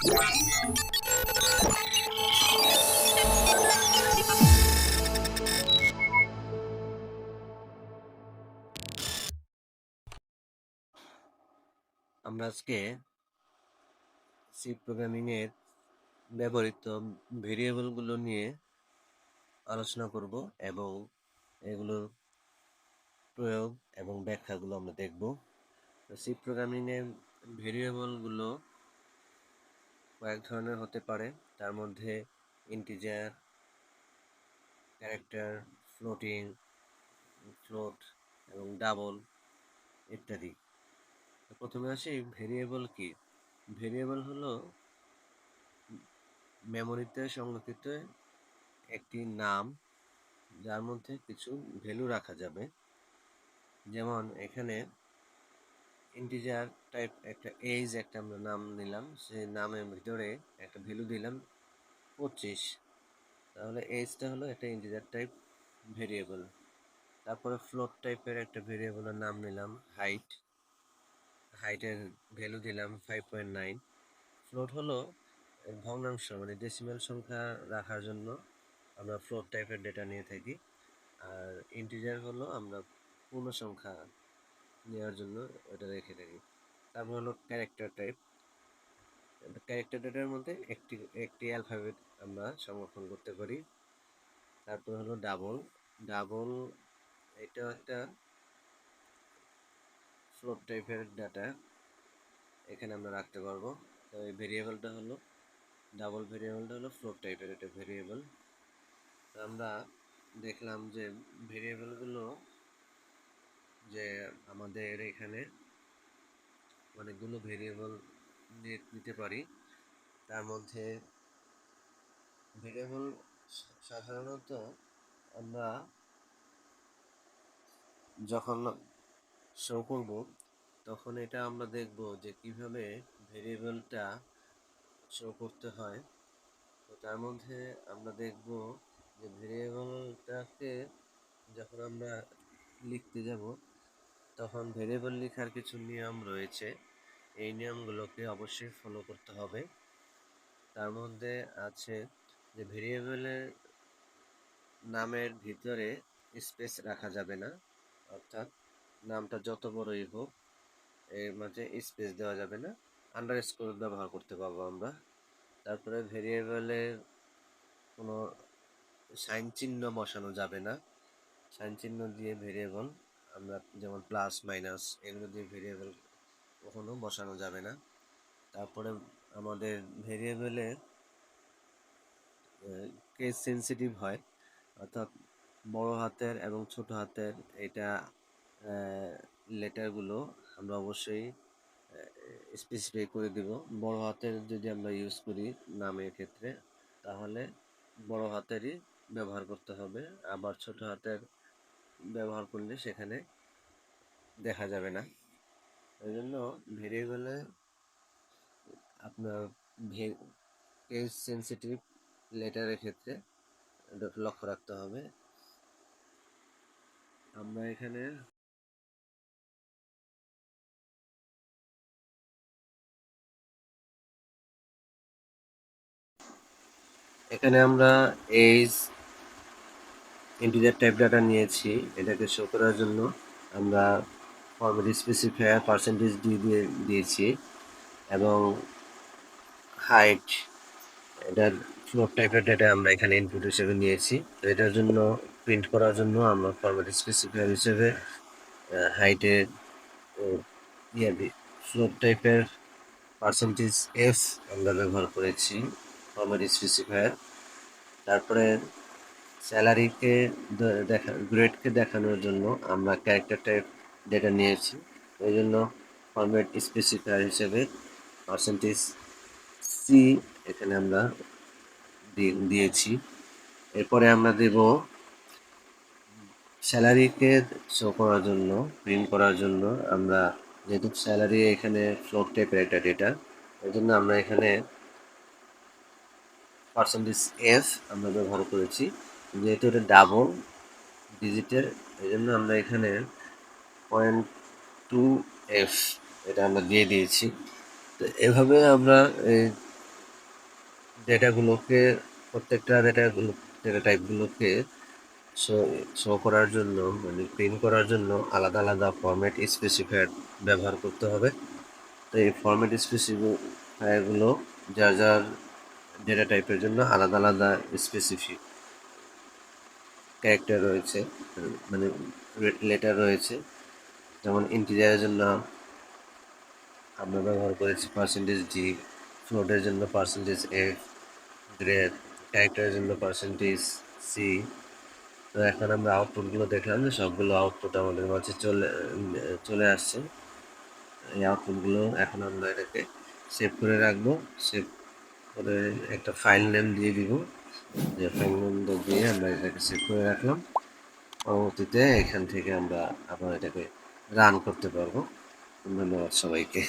আমরা আজকে C programming এর ব্যবহৃত ভেরিয়েবলগুলো নিয়ে আলোচনা করব এবং এগুলোর প্রয়োগ এবং ব্যাখ্যাগুলো আমরা দেখব। সি প্রোগ্রামিং এর ভেরিয়েবলগুলো কয়েক ধরনের হতে পারে, তার মধ্যে ইন্টিজার, ক্যারেক্টার, ফ্লোটিং, ফ্লোট এবং ডাবল ইত্যাদি। প্রথমে আসি ভেরিয়েবল কি। ভেরিয়েবল হলো মেমোরিতে সংরক্ষিত একটি নাম যার মধ্যে কিছু ভ্যালু রাখা যাবে। যেমন এখানে ইন্টিজার টাইপ একটা এজ একটা আমরা নাম নিলাম, সেই নামের ভিতরে একটা ভ্যালু দিলাম 25, তাহলে এজটা হলো একটা ইন্টিজার টাইপ ভেরিয়েবল। তারপরে ফ্লোট টাইপের একটা ভেরিয়েবলের নাম নিলাম হাইটের ভ্যালু দিলাম 5.9। ফ্লোট হলো ভগ্নাংশ মানে ডেসিমাল সংখ্যা রাখার জন্য আমরা ফ্লোট টাইপের ডেটা নিয়ে থাকি, আর ইন্টিজার হলো আমরা পূর্ণ সংখ্যা নেওয়ার জন্য এটা রেখে থাকি। তারপর হলো ক্যারেক্টার টাইপ। ক্যারেক্টার ডেটার মধ্যে একটি অ্যালফাবেট আমরা সংরক্ষণ করতে পারি। তারপর হলো ডাবল এটা একটা ফ্লোট টাইপের ডাটা, এখানে আমরা রাখতে পারবো। তো এই ভেরিয়েবলটা হলো ভেরিয়েবলটা হলো ফ্লোট টাইপের একটা ভেরিয়েবল। তো আমরা দেখলাম যে ভেরিয়েবলগুলো যে আমাদের এখানে অনেকগুলো ভেরিয়েবল নিতে পারি। তার মধ্যে ভেরিয়েবল সাধারণত আমরা যখন শো করব তখন এটা আমরা দেখব যে কিভাবে ভেরিয়েবলটা শো করতে হয়। তো তার মধ্যে আমরা দেখব যে ভেরিয়েবলটাকে যখন আমরা লিখতে যাব তখন ভেরিয়েবল লেখার কিছু নিয়ম রয়েছে, এই নিয়মগুলোকে অবশ্যই ফলো করতে হবে। তার মধ্যে আছে যে ভেরিয়েবলের নামের ভিতরে স্পেস রাখা যাবে না, অর্থাৎ নামটা যত বড়ই হোক এর মাঝে স্পেস দেওয়া যাবে না, আন্ডারস্কোর ব্যবহার করতে পারবো আমরা। তারপরে ভেরিয়েবলের কোনো সাইন চিহ্ন বসানো যাবে না, সাইন চিহ্ন দিয়ে ভেরিয়েবল আমরা যেমন প্লাস মাইনাস এগুলো দিয়ে ভেরিয়েবল কখনো বসানো যাবে না। তারপরে আমাদের ভেরিয়েবলে কেস সেন্সিটিভ হয়, অর্থাৎ বড় হাতের এবং ছোট হাতের এটা লেটারগুলো আমরা অবশ্যই স্পেসিফাই করে দিব। বড় হাতের যদি আমরা ইউজ করি নামের ক্ষেত্রে তাহলে বড় হাতেরই ব্যবহার করতে হবে, আবার ছোট হাতের ব্যবহার করলে সেখানে দেখা যাবে না। এই জন্য ভেরিয়েবলে আপনার কেস সেন্সিটিভ লেটারের ক্ষেত্রে লক্ষ্য রাখতে হবে। আমরা এখানে আমরা এজ ইন্টিজার টাইপ ডাটা নিয়েছি, এটাকে শো করার জন্য আমরা ফরম্যাট স্পেসিফায়ার পার্সেন্টেজ দিয়েছি এবং হাইট এটার ফ্লোট টাইপের ডেটা আমরা এখানে ইনপুট হিসেবে নিয়েছি। তো এটার জন্য প্রিন্ট করার জন্য আমরা ফরম্যাট স্পেসিফায়ার হিসেবে হাইটের ফ্লোট টাইপের পার্সেন্টেজ এফ আমরা ব্যবহার করেছি ফরম্যাট স্পেসিফায়ার। তারপরে স্যালারিকে গ্রেডকে দেখানোর জন্য আমরা ক্যারেক্টার টাইপ ডেটা নিয়েছি, ওই জন্য ফরম্যাট স্পেসিফায়ার হিসেবে পার্সেন্টেজ সি এখানে আমরা দিয়েছি। এরপরে আমরা দেব স্যালারিকে শো করার জন্য প্রিন্ট করার জন্য আমরা যেহেতু স্যালারি এখানে ফ্লোট টাইপের একটা ডেটা, ওই জন্য আমরা এখানে পার্সেন্টেজ এফ আমরা ব্যবহার করেছি। যেহেতু এটা ডাবল ডিজিটের এই জন্য আমরা এখানে 0.2F এটা আমরা দিয়ে দিয়েছি। তো এভাবে আমরা এই ডেটাগুলোকে প্রত্যেকটা ডেটা টাইপগুলোকে শো শো করার জন্য মানে প্রিন্ট করার জন্য আলাদা আলাদা ফরম্যাট স্পেসিফায়ার ব্যবহার করতে হবে। তো এই ফরম্যাট স্পেসিফায়ারগুলো যার যার ডেটা টাইপের জন্য আলাদা আলাদা স্পেসিফিক ক্যারেক্টার রয়েছে, মানে লেটার রয়েছে। যেমন ইন্টিজারের জন্য আমরা ব্যবহার করেছি %d, ফ্লোটের জন্য %f, গ্রেড ক্যারেক্টারের জন্য %c। তো এখন আমরা আউটপুটগুলো দেখলাম যে সবগুলো আউটপুট আমাদের কাছে চলে আসছে। এই আউটপুটগুলো এখন আমরা এটাকে সেভ করে রাখবো। সেভ করে একটা ফাইল নেম দিয়ে দিব, যে ফাইল নেমটা দিয়ে আমরা এটাকে সেভ করে রাখলাম। পরবর্তীতে এখান থেকে আমরা আবার এটাকে রান করতে পারবো। ধন্যবাদ সবাইকে।